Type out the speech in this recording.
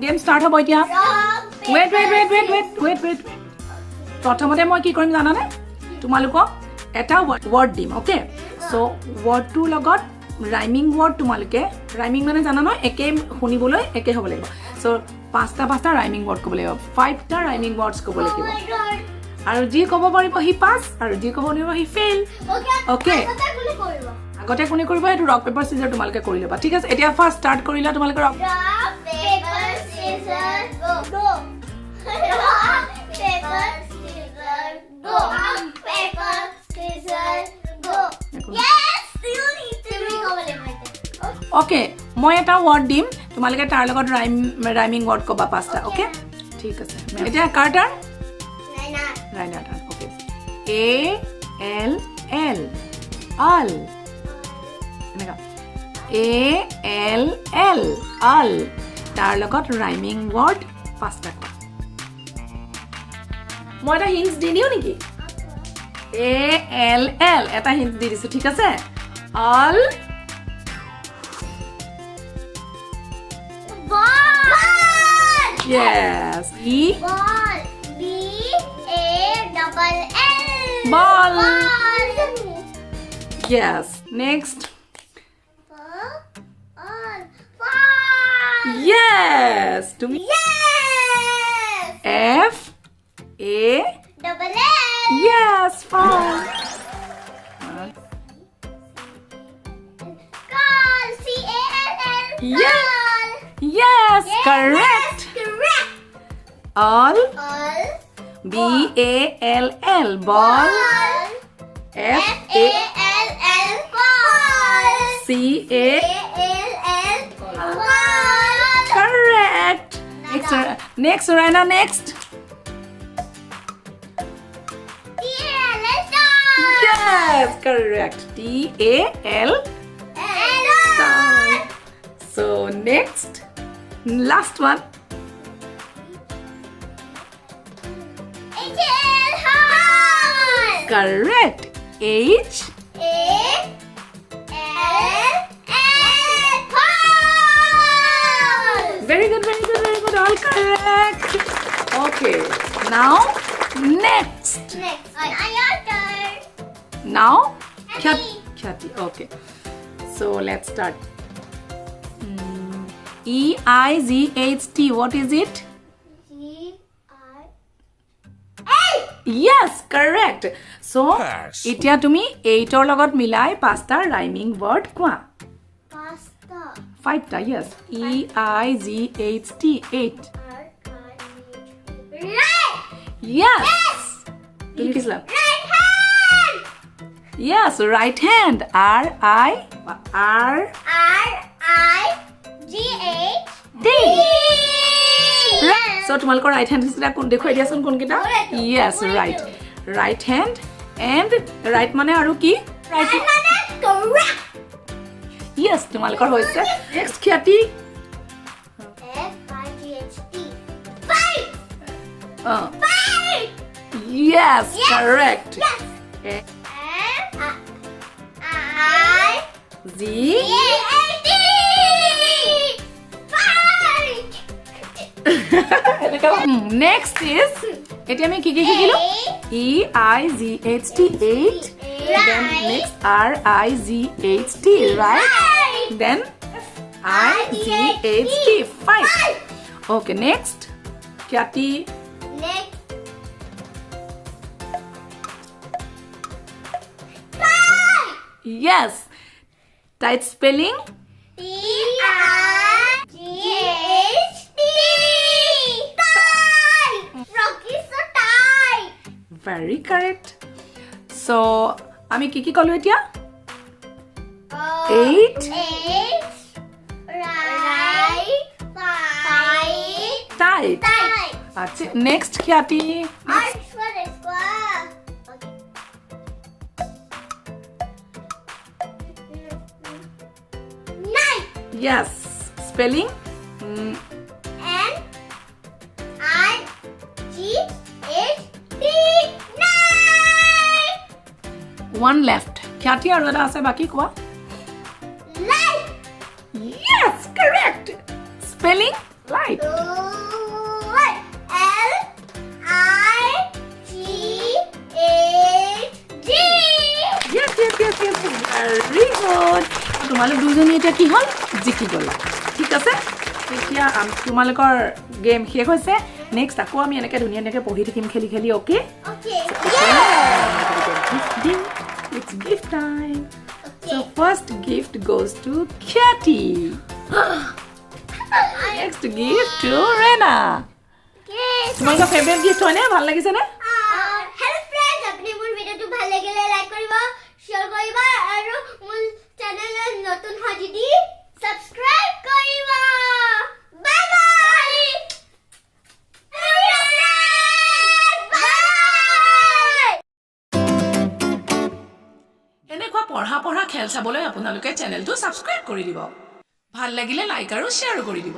Game start হ'ব এতিয়া wait wait wait wait wait wait wait প্ৰথমতে মই কি কৰিম জানানে তোমালোকক এটা ৱৰ্ড দিম অ'কে চ' ৱৰ্ডটোৰ লগত ৰাইমিং ৱৰ্ড তোমালোকে ৰাইমিং মানে জানা ন একে শুনিবলৈ একে হ'ব লাগিব চ' পাঁচটা ৰাইমিং ৱৰ্ড ক'ব লাগিব 5টা ৰাইমিং ৱৰ্ডছ ক'ব লাগিব আৰু যি ক'ব পাৰিব সি পাছ আৰু যি ক'ব নোৱাৰিব সি ফেইল অ'কে আগতে কোনে কৰিব সেইটো ৰক পেপাৰ চিজাৰ তোমালোকে কৰি ল'বা ঠিক আছে এতিয়া ফাৰ্ষ্ট ষ্টাৰ্ট কৰিলা তোমালোকে ৰক paper scissors go rock paper scissors go paper scissors go yes you need to go okay মই এটা ৱৰ্ড দিম তোমালোকে তাৰ লগত ৰাইমিং ৱৰ্ড ক'বা পাঁচটা অ'কে ঠিক আছে এতিয়া কাৰ টাৰ্ণ ৰাইনাৰ টাৰ্ণ অ'কে এ এল এল আল এনেকা এ এল এল আল তাৰ লগত ৰাইমিং ৱৰ্ড পাঁচটা কোৱা মই এটা হিন্টছ দি দিওঁ নেকি এ এল এল এটা হিন্টছ দি দিছোঁ ঠিক আছে আল ball yes e ball b a double l ball ball yes next ball yes to me yes f a double l yes fine call c a l l Yeah. call yes correct yes, correct all all b a l l ball f a l l ball c a l ball correct next Raina next yes correct t a l so next last one correct h very good all correct okay now next now Khyati okay so let's start E-I-G-H-T what is it yes correct so এতিয়া তুমি 8 ৰ লগত মিলাই পাঁচটা rhyming word কোৱা 5টা yes E-I-G-H-T 8 yes তুমি কি ছিলা yes right hand R-I-G-H-T so তোমালোকৰ right hand হিচাপে কোন দেখুৱাই দিয়াচোন কোন কেইটা yes right hand and right মানে আৰু কি right মানে correct yes তোমালোকৰ হৈছে next Khyati F-I-G-H-T yes correct yes G next is এতিয়া আমি কি কি শিকিলো E-I-G-H-T 8 then next R-I-G-H-T right then I-G-H-T 5 okay next Khyati next yes tight spelling T-I-G-H-T tight Frog is so tight very correct so আমি কি কি কলো এতিয়া 8 right 5 tight tight আচ্ছা next Khyati yes spelling N-I-G-H-T one left Khyati আৰু এটা আছে বাকি কোৱা light yes correct spelling Light. L-I-G-H-T. Yes. Very good. তোমালোক দুজনী এতিয়া কি হ'ল জিকি গ'লা ঠিক আছে এতিয়া তোমালোকৰ গেম শেষ হৈছে নেক্সট আকৌ আমি এনেকৈ ধুনীয়াকৈ পঢ়ি থাকিম খেলি খেলি okay Okay. It's gift time. So first gift goes to Kyati. Next gift to Rena. Yes. তোমালোকৰ ফেভৰেট গিফ্ট হয়নে ভাল লাগিছে নে Hello friends, আপনি মোৰ ভিডিওটো ভাল লাগিলে লাইক কৰিব শেয়াৰ কৰিব আৰু মোৰ চেনেলত নতুন হয় যদি সাবস্ক্ৰাইব কৰিব বাই বাই এনেকুৱা পঢ়া খেল চাবলৈ আপোনালোকে চেনেলটো ছাবস্ক্ৰাইব কৰি দিব ভাল লাগিলে লাইক আৰু শ্বেয়াৰো কৰি দিব